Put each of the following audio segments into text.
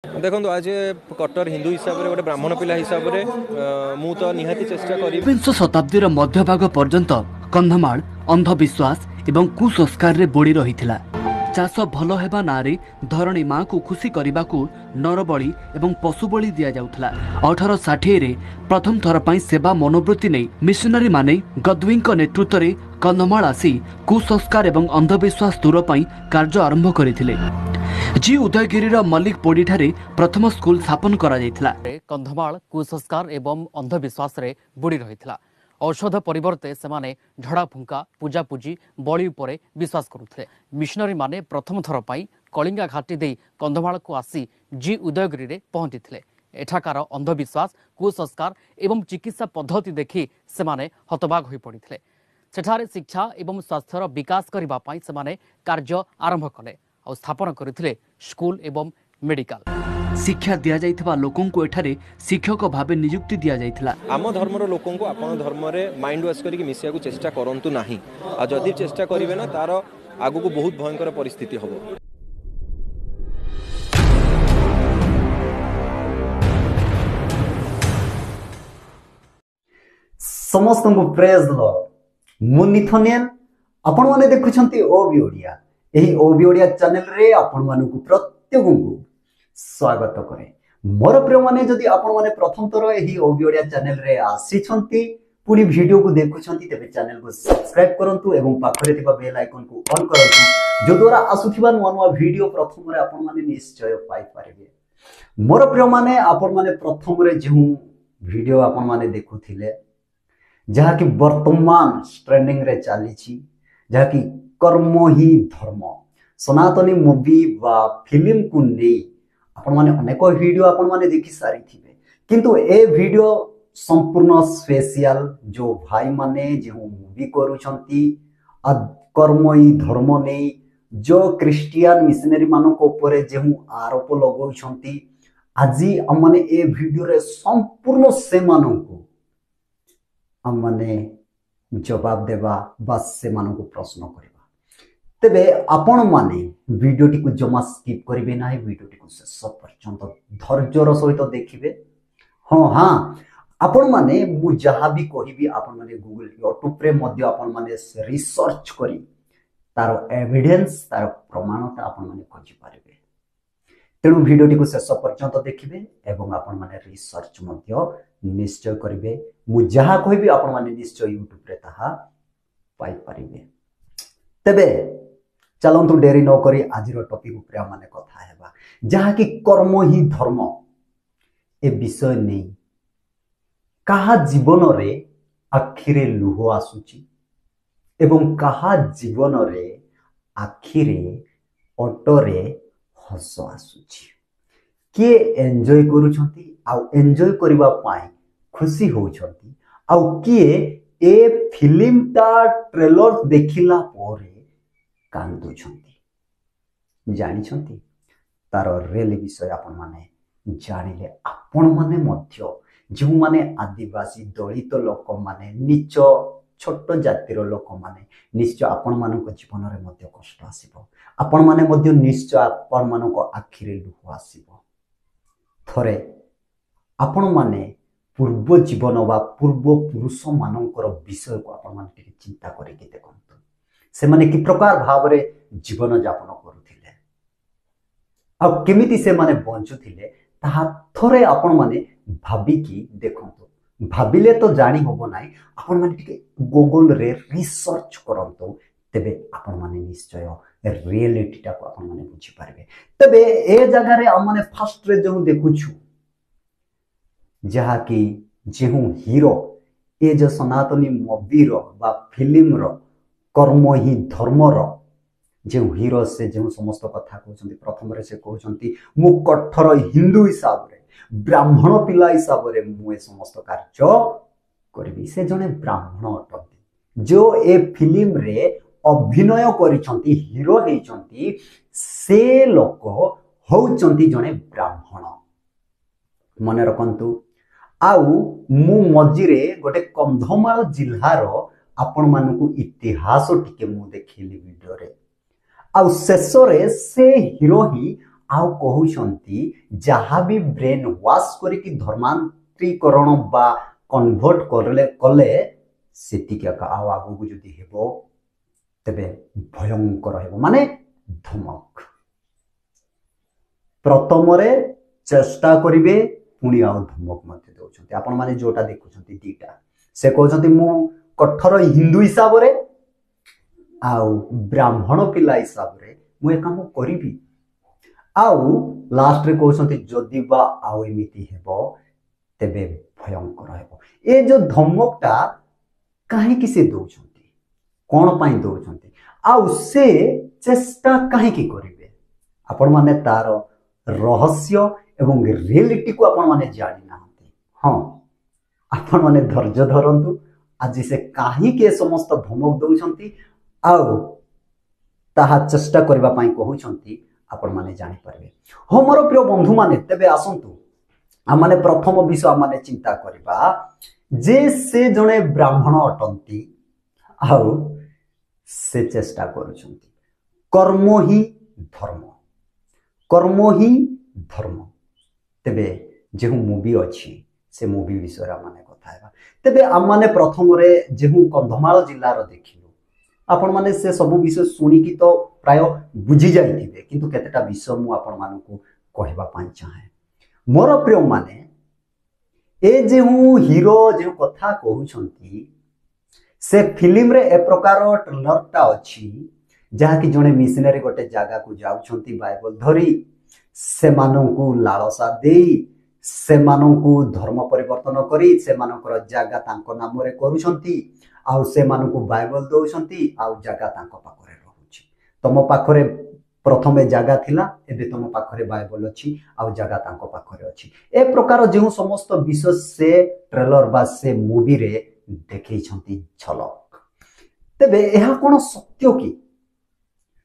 देखो आज कट्टर हिंदू हिसाब से गोटे ब्राह्मण पिला हिसाब से मु तो निहाती चेष्टा करी। विंश शताब्दीर मध्यभाग पर्यंत कंधमाल अंधविश्वास एवं कुसंस्कार रे बुड़ी रहिथिला। चाष भल हेबा नारे धरणी माँ को खुशी करने को नरबली एवं पशुबली दि जाउथला। 1860 रे प्रथम थर पई सेवा मनोवृत्ति नहीं मिशनरी माने गद्विंक नेतृत्व में कंधमाल आसी कुसंस्कार एवं अंधविश्वास दूर पई कार्य आरंभ करथिले। जी उदयगिरीर मल्लिक पोड़ी ठारे प्रथम स्कूल स्थापन करा जायथिला। कंधमाल कुसंस्कार एवं अंधविश्वास रे बुड़ी रहिथिला। औषध परिवर्ते सेमाने झड़ा फुंका पूजा पूजी बलि उपरे विश्वास करुଥିଲେ। मिशनरी माने प्रथम थर पई कलिंगा घाटी दे कंधमाल को आसी जी उदयगिरी रे पहुंचीथिले। एठाकार अंधविश्वास कुसंस्कार एवं चिकित्सा पद्धति देखि सेमाने हतबाग होई पड़िथिले। सेठारे शिक्षा एवं स्वास्थ्यर विकास करबा पई सेमाने कार्य आरंभ कले और स्थापन करथिले स्कूल एवं मेडिकल। शिक्षा दिया जाइथिबा लोकन को एठारे शिक्षक भाबे नियुक्ति दिया जाइथिला। आम धर्मर लोकन को आपन धर्म रे माइंड वाश करके मिसिया को चेष्टा करंतु नाही आ जदि चेष्टा करिवे ना तार आगु को बहुत भयंकर परिस्थिति हबो। समस्त को प्रेज लॉर्ड मुनिथनियन आपण माने देखुछंती ओबी ओडिया। एही ओबी ओडिया चैनल रे आपण मानु को प्रत्येक को स्वागत करे। मोर प्रिय माने जदि आपण माने प्रथम थर एही ओबी ओडिया चैनल रे आसीछंती पुनी वीडियो को देखुछंती तेबे चैनल को सब्सक्राइब करंतु एवं पाखरे थिबा बेल आइकन को ऑन करंतु जो द्वारा आसुथिबा नुवा वीडियो प्रथम रे आपण माने निश्चय पाई पारिबे। मोर प्रिय माने आपण माने प्रथम रे जे वीडियो आपण माने देखुथिले जहा कि वर्तमान ट्रेंडिंग रे चली जहा कि कर्म ही धर्म सनातनी मूवी बा फिल्म को नहीं आपण माने अनेक वीडियो आपण माने देखि सारी थिबे किंतु ए वीडियो संपूर्ण स्पेशल जो भाई माने जो मूवी करूछंती कर्म ही धर्म नहीं जो क्रिश्चियन मिशनरी मानक ऊपर जे आरोप लगाउछंती आज हम माने ए वीडियो रे संपूर्ण से मानक आमने जवाब देवा बस से मानक प्रश्न करवा। तेबे आपण माने वीडियो टी को जमा स्किप करिवे ना वीडियो टी को शेष पर्यंत धैर्यर सहित देखिबे। हाँ आपण माने मु जहा भी कहिबी आपण माने गूगल यूट्यूब रे मध्य आपण माने रिसर्च करी तार एविडेंस तार प्रमाणता आपण माने खोजि पारिबे। तेणु वीडियो टी को शेष पर्यंत देखिबे एवं आपण माने रिसर्च मध्य निश्चय करिवे। मु जहा कहिबी आपण माने निश्चय यूट्यूब रे ताहा पाई पारिबे। तेबे चलंतु डेरी न करी आजिर टॉपिक ऊपर माने कथा हेबा जहा कि कर्म ही धर्म ए विषय नहीं कहा जीवन रे आखिरे लुह आसुची एवं कहा जीवन रे आखिरे ऑटोरे हस आसुची किए एंजॉय करूछंती आउ एंजॉय करबा पाई खुशी होउछंती आउ किए ए फिल्म ता ट्रेलर देखिला पोरे कांदुछंती जानिछंती तार रियल विषय आपण माने जानिले आपण माने मध्य जो माने आदिवासी दलित लोक माने नीच छोट जातिर लोक माने निश्चय आपण मानक जीवन रे मध्य कष्ट आसीबो। आपण माने मध्य निश्चय आपण मानक आखिरे लुह आसीबो। थरे आपण माने पूर्व जीवन वा पूर्व पुरुष मानकर विषय को आपण माने चिंता करके देखंतु से माने कि प्रकार भाव रे जीवन यापन करुथिले आ केमिति से माने बंचुथिले ताहा थरे आपण माने भाबिकी देखंतु। भाबिले तो जानी होबो नाही आपण माने टिके गूगल रे रिसर्च करंतु तेबे आपण माने निश्चय रियलिटी टा को आपण माने बुझी पारबे। तबे ए जगह रे हम माने फर्स्ट रे जो देखुछु जहा कि जेहू हीरो ए जो सनातनी मूवी रो बा फिल्म रो कर्म ही धर्म रो जो हीरो से जो समस्त कथा कहते प्रथम से कहते मु कठोर हिंदू हिसाब रे ब्राह्मण पिला हिसाब रे मु ए समस्त कार्य करबी। से जने ब्राह्मण अटंती जो ए फिल्म रे अभिनय करिसंती हीरो हेचंती से लोक होउचंती जने ब्राह्मण मन रखंतु। आउ मु मझिरे गोटे कंधमाल जिल्लार आपण मानकु इतिहास टिके मु देखिली वीडियो रे आउ शेष रे से हीरो ही आउ कहउछंती जहाँ भी ब्रेन वाश करिकी धर्मांतरीकरण बा कन्वर्ट कले सेतिके आउ आगु को जदि हेबो तेबे भयंकर हेबो माने धमक प्रथम चेष्टा करिवे पुणी आउ धमक मध्य दउछंती आपण माने जोटा देखुछंती दीटा से कहउछंती मु कठोर हिंदू हिसाब रे आउ ब्राह्मण पिला हिसाब रे मु ए काम करिवि आउ लास्ट रे कहउछंती जदि बा आउ एमिति हेबो तेबे भयंकर हेबो ए जो धमकटा काहे कि से दउछंती कोन पाई दउछंती आउ से चेष्टा काहे कि करिवे आपण माने तार रहस्य एवं रियलिटी को आपण माने जानि नाहंती हां आपण माने धैर्य धरंतु आज से काहे के समस्त धमक दउछंती आउ ताहा चेष्टा करबा पाई कहउछंती आपण माने जानि परबे हो मोर प्रिय बंधु माने तेबे आसंतु आ माने प्रथम विषय आ माने चिंता करबा जे से जणे ब्राह्मण अटंती आउ से चेष्टा करूछंती कर्म ही धर्म तेबे जेहु मूवी अछि से मूवी विषय रा माने कथा हेबा तेबे आ माने प्रथम रे जेहु कंधमाल जिल्ला रो देखिलु आपण माने से सब विषय सुनी की तो प्राय बुझी जाइथिबे किंतु केतेटा विषय मु आपण मानकु कहबा पाई चाहे मोर प्रिय माने ए जेहु हीरो जेहु कथा कहउछंती से फिल्म रे ए प्रकार ट्रेलरटा अछि जहा कि जने मिशनरी गोटे जागा को जाउछंती बाइबल धरी से मानकु लालसा देई से मानकु धर्म परिवर्तन करी से मानकर जागा तांको नाम रे करूछंती आउ से मानकु बाइबल दउछंती आउ जागा तांको पाखरे रहउछि तम पाखरे प्रथमे जागा थिला एबे तम पाखरे बाइबल अछि आउ जागा तांको पाखरे अछि ए प्रकार जेहु समस्त विषय से ट्रेलर बा से मूवी रे देखै छंती झलक तेबे एहा कोन सत्य की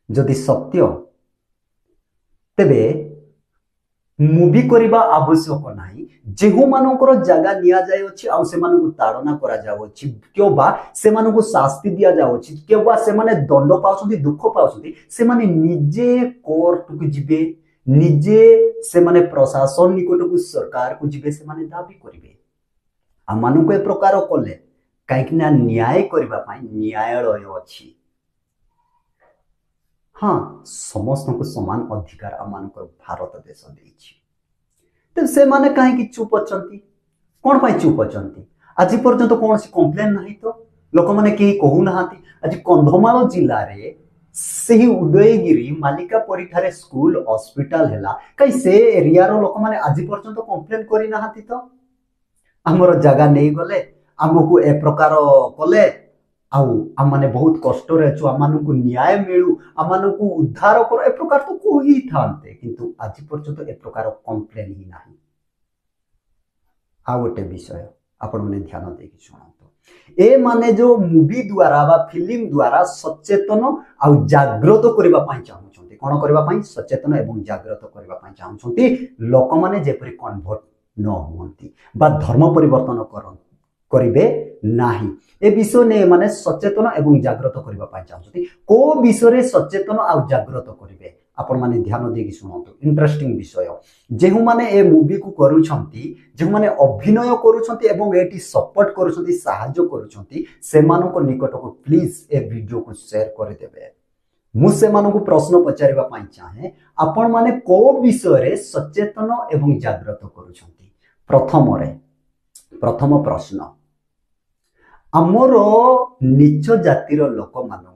जदि सत्य तेबे मूवी करिबा आवश्यक नाही जेहु मानकर जागा निया जाय अछि आ से मानकु ताड़ना करा जाव अछि क्यों बा से मानकु शास्ति दिया जाव अछि क्यों बा से माने दंड पाउछंती दुख पाउछंती से माने निजे कोर्ट को जिबे निजे से माने प्रशासन निकट को सरकार को जिबे से माने दाबी करिवे आ मानकु ए प्रकार कले काइकना न्याय करिबा पाई न्यायालय अछि हाँ समस्त को समान अधिकार आमानकर भारत देश देछि तो से माने काहे कि चुप अछंती कोन पाई चुप अछंती आज पर्यंत कौन सी कंप्लेन नहीं तो लोक माने केही कहू नाहांती आज कंधमाल जिल्ला रे सेही उदयगिरी मालिका परिठारे स्कूल हॉस्पिटल हैला कई से एरिया रो लोक माने आज पर्यंत कंप्लेन करी नाहांती तो हमर जगह नहीं गले हमकु ए प्रकार कले आउ आम माने बहुत कष्ट रे छु आम मानकु न्याय मिलु आम मानकु उद्धार कर ए प्रकार तो कोही थांते किंतु आज पर्यंत ए प्रकार कंप्लेन ही नाही आ गोटे विषय आपण माने ध्यान देकी सुनंतो ए माने जो मूवी द्वारा बा फिल्म द्वारा सचेतन आ जागृत करबा पाई चाहउछंती कोन करबा पाई सचेतन एवं जागृत करबा पाई चाहउछंती लोक माने जेपरि कन्वर्ट न होंती बा धर्म परिवर्तन करिवे नाही ए विषय ने माने सचेतन एवं जागृत करबा पाई चाहउछंती को विषय रे सचेतन आ जागृत करिवे आपण माने ध्यान देकी सुनंतो इंटरेस्टिंग विषय जेहु माने ए मूवी को करूछंती जेहु माने अभिनय करूछंती एवं एटी सपोर्ट करूछंती सहायता करूछंती से मानको निकट को प्लीज ए वीडियो को शेयर कर देबे मु से मानको प्रश्न पचारिबा पाई चाहे आपण माने को विषय रे सचेतन एवं जागृत करूछंती प्रथम प्रश्न आमर नीच जातिर लोक मानू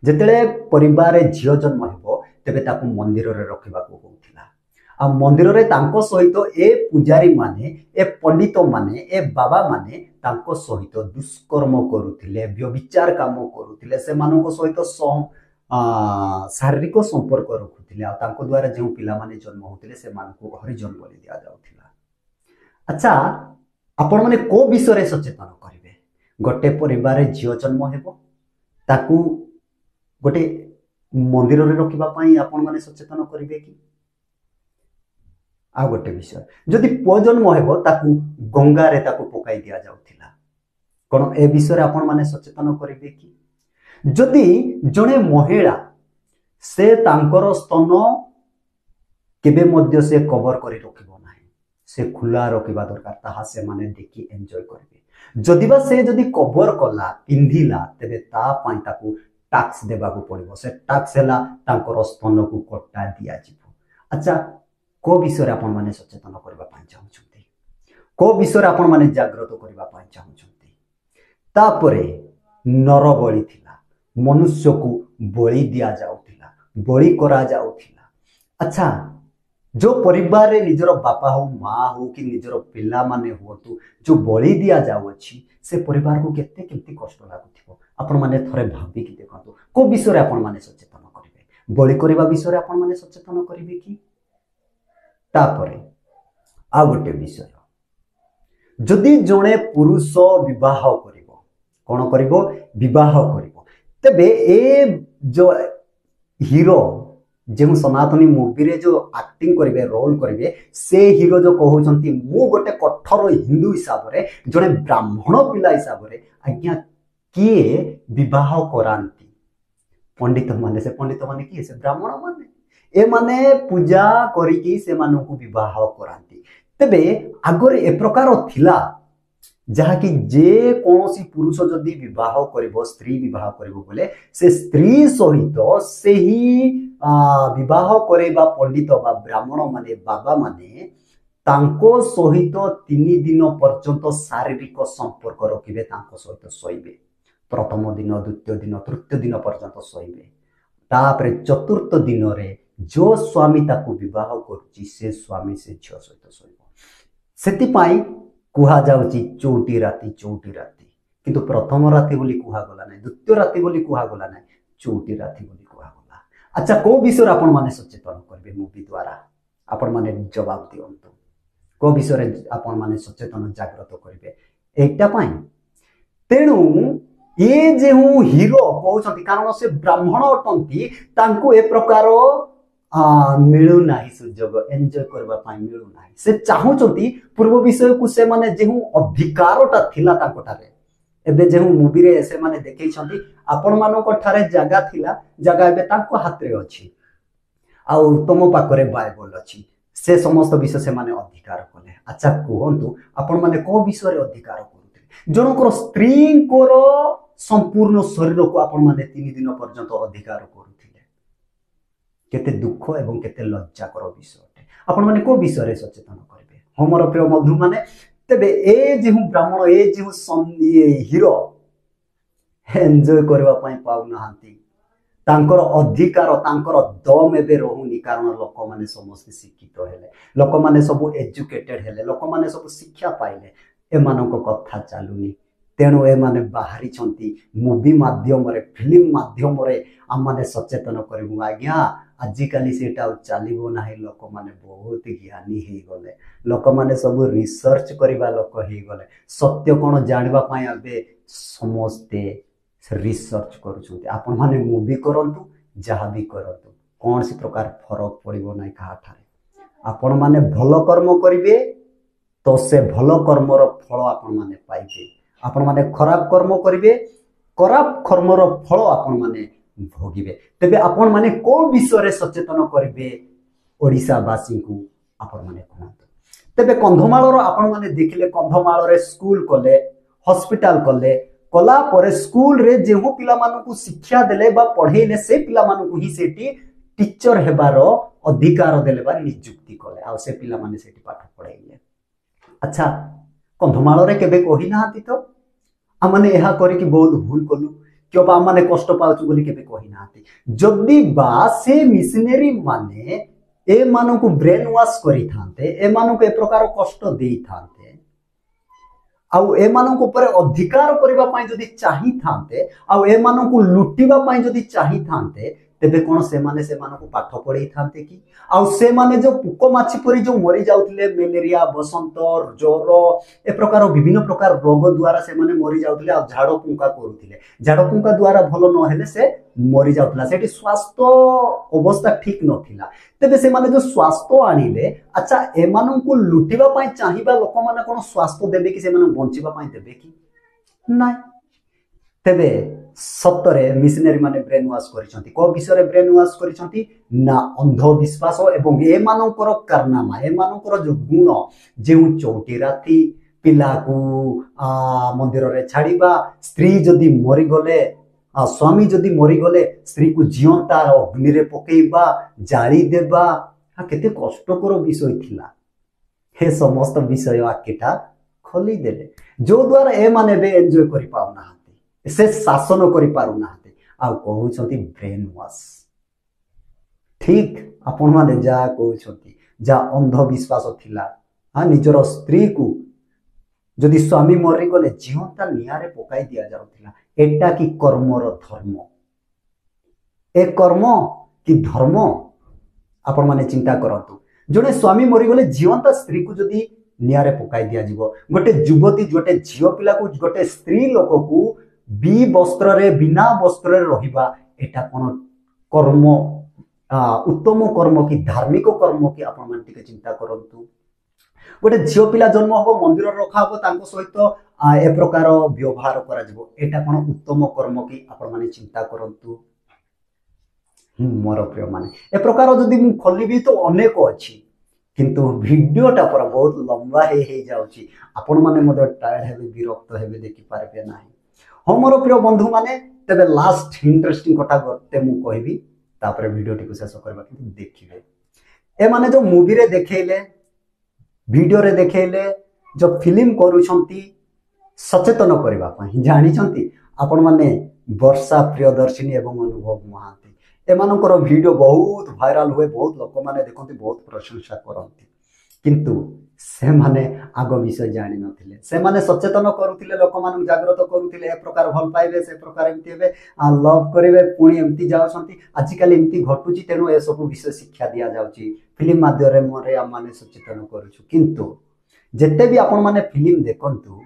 जेतेले परिवार झियो जन्म हेबो तेबे ताकू मंदिर रे रखिबा को होउथिला आ मंदिर रे तांको सहित ए पुजारी माने ए पंडित माने ए बाबा माने तांको सहित दुष्कर्म करूथिले व्यभिचार काम करूथिले से मानको सहित शारीरिक संपर्क रखुथिले आ तांको द्वारा जे पिला माने जन्म होथिले से मानको हरिजन बोली दिया जाउथिला अच्छा आपण माने को विषय रे सचेतन करिवे गोटे परिवार झियो जन्म हेबो ताकू गोटे मंदिर रे रखिबा पाई आपण माने सचेतन करिवे कि आ गोटे विषय जदि पुओ जन्म हेबो ताकू गंगा रे ताकू पकाई दिया जाउथिला कोन ए विषय रे आपण माने सचेतन करिवे कि जदि जणे महिला से तांकर स्तन केबे मध्य से कवर करी रखिबो नाही से खुला रखिबा दरकार ताहा से माने देखि एन्जॉय करबे जदिबा से जदि कवर कला पिंधिला तेबे ता पाई ताकू टैक्स देबाकू पड़िबो से टैक्स हला तांकर स्तन को कट्टा दिया जिवो अच्छा को विषय आपण माने सचेतन करबा पाई चाहुछंती को विषय आपण माने जागृत करबा पाई चाहुछंती तापरे नरबली थिला मनुष्य को बलि दिया जाउथिला बलि करा जाउथिला अच्छा जो परिवार रे निजर बापा हो माँ हो कि निजर पिला माने होतु जो बलि दिया जाउछि से परिवार को केते कष्ट लागुथिबो आपण माने थरे भाबी कि देखंतु को विषय आपण माने सचेतन करिवे बलि करबा विषय आपण माने सचेतन करिवे कि तापरे आ गोटे विषय जदि जणे पुरुष विवाह करिवो कोन करिवो विवाह करिवो तबे ए जो हीरो जो सनातनी मूवी रे जो एक्टिंग करेंगे रोल करेंगे से हीरो जो कहते मु गोटे कठोर हिंदू हिसाब से जड़े ब्राह्मण पिला हिसाब से आज्ञा किए विवाह करांती पंडित माने से पंडित माने किए से ब्राह्मण माने ए माने पूजा करिकी से मानू को विवाह करांती तबे आगरे ए प्रकार थिला जहाँकि जे कौन पुरुष जदि विवाह करिवो स्त्री विवाह करिवो बोले से स्त्री सहित से ही विवाह करेबा पंडित बा ब्राह्मण माने बाबा माने तांको सहित 3 दिन पर्यंत शारीरिक संपर्क रखिबे तांको सहित सोइबे प्रथम दिन द्वितीय दिन तृतीय दिन पर्यंत सोइबे तापरे चतुर्थ दिन रे जो स्वामी ताको विवाह करछि से स्वामी से झियो सहित सोइबो सेति पाई कुहा जाउची चौटी राति किंतु प्रथम राति बोली कुहा गला नै द्वितीय राति बोली कुहा गला नै चौटी राति बोली कुहा गला अच्छा को विषय आपण माने सचेतन करबे मूवी द्वारा आपण माने जवाब दियंतु को विषय आपण माने सचेतन जागृत करबे एकटा पाई तेणु ये जे हूँ हीरो कहउछंती कारण से ब्राह्मण अटंती तांको ए प्रकार मिलू नाही सुजोग एंजॉय करबा पाई मिलू नाही से चाहुचंती पूर्व विषय को से माने जेहु अधिकारटा थिला ताको ठारे एबे जेहु मूवी रे से माने देखैछंती आपण मानको ठारे जागा थिला जागा एबे ताको हाथ रे अछि आ तम पाकरे बाइबल अछि से समस्त विषय से माने अधिकार कले अच्छा कहंतु आपण माने को विषय रे अधिकार करथि जनकर स्त्री कोर संपूर्ण शरीर को आपण माने 3 दिन पर्यंत अधिकार करथिले केते दुख एवं केते लज्जाकर विषय आपण माने को विषय रे सचेतन करबे हमर प्रिय मधु माने तबे ए जेहु ब्राह्मण ए जेहु हीरो एन्जॉय करबा पई पाउ नहांती तांकर अधिकार तांकर दम एबे रहुनी कारण लोक माने समस्त शिक्षित हेले लोक माने सब एजुकेटेड हेले लोक माने सब शिक्षा पाइले ए मानको कथा चालुनी तेणु ए माने बाहरी छंती मूवी माध्यम रे फिल्म माध्यम रे हम माने सचेतन करबु आज्ञा आजिकाली सेटा चलिबो नाही लोक माने बहुत ज्ञानी हे गले लोक माने सब रिसर्च करिबा लोक हे गले सत्य कोन जानिबा पई अबे समस्ते रिसर्च करूछंती आपण माने मूवी करंतु जहा भी करंतु कोन सी प्रकार फरक पड़िबो नाही कहा ठारे आपण माने भलो कर्म करिवे तो से भलो कर्मर फल आपण माने पाइबे आपण माने खराब कर्म करिवे खराब कर्मर फल आपण माने भोगिबे तबे आपण माने को विषय रे सचेतन करिवे ओडिसा वासी को आपण माने कहंतु तबे कंधमाल रो आपण माने देखिले कंधमाल रे स्कूल कले हॉस्पिटल कले कला परे स्कूल रे जेहु पिला मानु को शिक्षा देले बा पढेले से पिला मानु को ही सेठी टीचर हेबारो अधिकार देले बा नियुक्ति कले आ से पिला माने सेठी पाठ पढाइले अच्छा कंधमाल रे केबे कहि नाहांती तो आ माने एहा करी कि बहुत भूल कलु क्यों बा माने कष्ट पाउछु बोली केबे कहि नाहांती जदी बा से मिशनरी माने ए मानु को ब्रेन वॉश करि थांते ए मानु को ए प्रकार कष्ट देई थांते आउ ए मानक ऊपर अधिकार करबा पई जदी चाहि थांते आउ ए मानक लुटिबा पई जदी चाहि थांते तेबे कोन से मानक पाठ पढै थांते कि आउ से माने जो पुको माछि परी जो मरि जाउतले मलेरिया बसंत ज्वर ए प्रकार विभिन्न प्रकार रोग द्वारा से माने मरि जाउतले आ झाड़ पुंका करूथिले झाड़ पुंका द्वारा भलो न हेले से मरि जाउतला सेठी स्वास्थ्य अवस्था ठीक नथिला तेबे से माने जो स्वास्थ्य आनिले अच्छा ए मानक लुटिबा पई चाहिबा लोक माने कोन स्वास्थ्य देबे कि से माने बंचिबा पई देबे कि नाही तेबे सतरे मिशनरी माने ब्रेन वाश करिसंती को विषय ब्रेन वाश करिसंती ना अंधविश्वास एवं ए मानकर कारनामा ए मानकर जो गुण जे चौटी राति पिला को मंदिर रे छाड़ीबा स्त्री जदि मरी गले स्वामी जदि मरी गले स्त्री को जीवंता अग्नि रे पकेइबा जाली देबा केते कष्टकर विषय थिला हे समस्त विषय आकेटा खोली देले जो द्वारा ए माने बे एन्जॉय करि पाउना से शासन करि पारुना आ कहउछंती ब्रेन वाश ठीक आपण माने जा कहउछंती जा अंधविश्वास थिला निजर स्त्री को जदि स्वामी मरी गले जीवंता नियारे पकाई दिया जाउथिला एटा की कर्मर धर्म ए कर्म कि धर्म आपण माने चिंता करंतु जने स्वामी मरी गले जीवंता स्त्री को जदि नियारे पकाई दिया जिवो गोटे युवती गोटे झियो पिला को गोटे स्त्री लोक को बी वस्त्र रे बिना वस्त्र रे रहिबा एटा कोन कर्म उत्तम कर्म की धार्मिक कर्म की आपण मान टिके चिंता करंतु गोटे झियो पिला जन्म हो मंदिर रखा हो तांको सहित ए प्रकार व्यवहार करा जिवो एटा कोन उत्तम कर्म की आपण माने चिंता करंतु मोर प्रिय माने ए प्रकार जदि मु खोलिबी तो अनेक अछि किंतु वीडियोटा पर बहुत लंबा हे जाउची आपण माने मदे टायर्ड हेबे विरक्त हेबे देखि पारबे नाही हाँ मोर प्रिय बंधु माने तबे लास्ट इंटरेस्टिंग कथा करते मु कहबी तापर वीडियो टी को शेष करबा कि देखिबे ए माने जो मूवी रे देखेले वीडियो रे देखेले जो फिल्म करूछंती सचेतन करबा पई जानि छंती आपण माने वर्षा प्रियदर्शिनी एवं अनुभव महांती ए मानकर वीडियो बहुत वायरल हुए बहुत लोक माने देखंती बहुत प्रशंसा करंती किंतु से माने आग विषय जानि नथिले से माने सचेतन करूथिले लोक मानक जागृत करूथिले ए प्रकार भल पाइबे से प्रकार एमती हेबे लव करिवे पुणी एमती जाउछंती आजिकल एमती घटुची तेनु ए सब विषय शिक्षा दिया जाउची फिल्म माध्यम रे हम माने सचेतन करूछु किंतु जेते भी आपण माने फिल्म देखंतु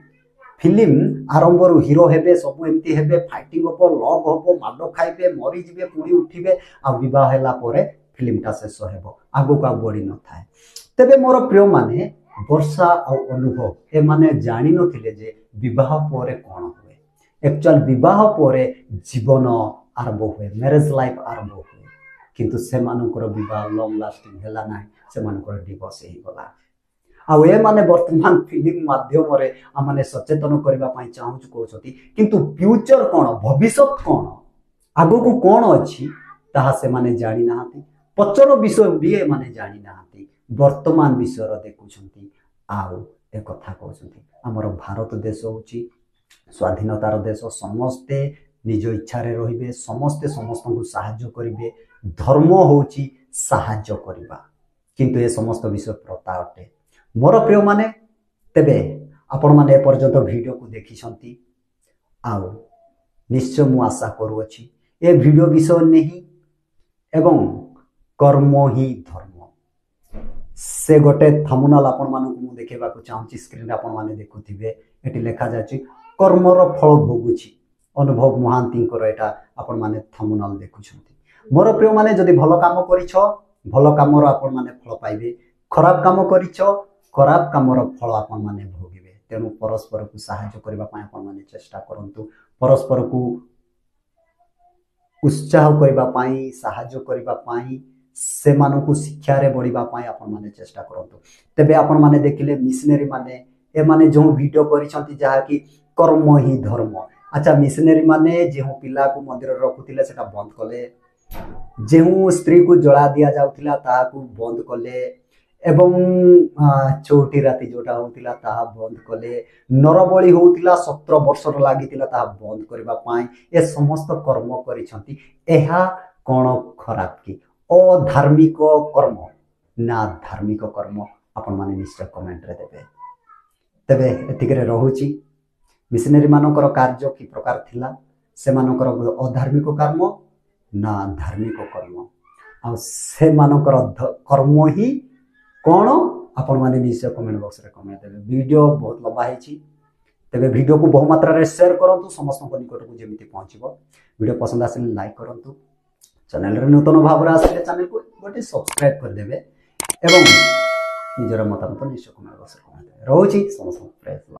फिल्म आरंभ रु हीरो हेबे सब एमती हेबे फाइटिंग हो लव हो माडो खाइबे मरी जिबे पुणी उठिबे आ विवाह हैला परे फिल्म ता शेष हेबो आगो का बड़ी न थाए तेबे मोर प्रिय माने वर्षा और अनुभव ए माने जानि नथिले जे विवाह परे कोन हुए एक्चुअल विवाह परे जीवन आरंभ हुए मैरिज लाइफ आरंभ हुए किंतु से मानकर विवाह लॉन्ग लास्टिंग हैला नाही से मानकर डिवोर्स हे गला आ ए माने वर्तमान फिल्म माध्यम रे आ माने सचेतन करबा पई चाहू कहउछती किंतु फ्यूचर कोन भविष्यत कोन आगो को कोन अछि ताहा से माने जानि नाहाती पचर विषय भी ए माने जानि नाहाती वर्तमान विषय देखुछंती आउ ए कथा कहउछंती हमर भारत देश होची स्वाधीनतार देश समस्ते निज इच्छा रे रहिबे समस्ते समस्त को सहाय्य करिवे धर्म होची सहाय्य करिबा किंतु ए समस्त विषय प्रता अटे मोर प्रिय माने तेबे आपण माने पर्यंत वीडियो को देखिछंती आउ निश्चय मु आशा करूअछि ए वीडियो विषय नहीं एवं कर्म ही धर्म से गोटे थंबनेल आपण मानक मु देखेबा को चाहूची स्क्रीन रे आपण माने देखुथिबे एटी लेखा जाची कर्मर फल भोगुची अनुभव महांती को एटा आपण माने थंबनेल देखुछंती मोर प्रिय माने जदी भलो काम करिछो भलो कामर आपण माने फल पाइबे खराब काम करिछो खराब कामर फल आपण माने भोगिबे तेनु परस्पर को सहायता करबा पय आपण माने चेष्टा करंतु परस्पर को उत्साह करबा पय सहायता करबा पय से मानकु शिक्षा रे बढ़िबा पय आपण माने चेष्टा करंतु तबे आपण माने देखिले मिशनरी माने ए माने जो वीडियो करिसंती जहा कि कर्म ही धर्म अच्छा मिशनरी माने जेहु पिला को मंदिर रखुतिले सेटा बंद कले जेहु स्त्री को जला दिया जाउतिला ता को बंद कले एवं चौटी राति जोटा होतिला ता बंद कले नरबली होतिला 17 वर्ष लागितिला ता बंद करबा पय ए समस्त कर्म करिसंती एहा कोन खराब की अधार्मिक कर्म ना धार्मिक कर्म आपण माने निश्चय कमेंट रे देबे तबे एतिकरे रहूची मिशनरी मानकर कार्य की प्रकार थिला से मानकर अधार्मिक कर्म ना धार्मिक कर्म आ से मानकर कर्म ही कोन आपण माने निश्चय कमेंट बॉक्स रे कमेंट देबे वीडियो बहुत लंबा हेची तबे वीडियो को बहु मात्रा रे शेयर करंतु समस्त को निकट को जेमिति पहुंचबो वीडियो पसंद आसिले लाइक करंतु चैनल रे नूतन भाव रे आसिले चैनल को गोटे सब्सक्राइब कर देबे एवं निजर मतामत निश्चय कमेंट बॉक्स रे कमेंट देबे रहूची समस्त प्रेस।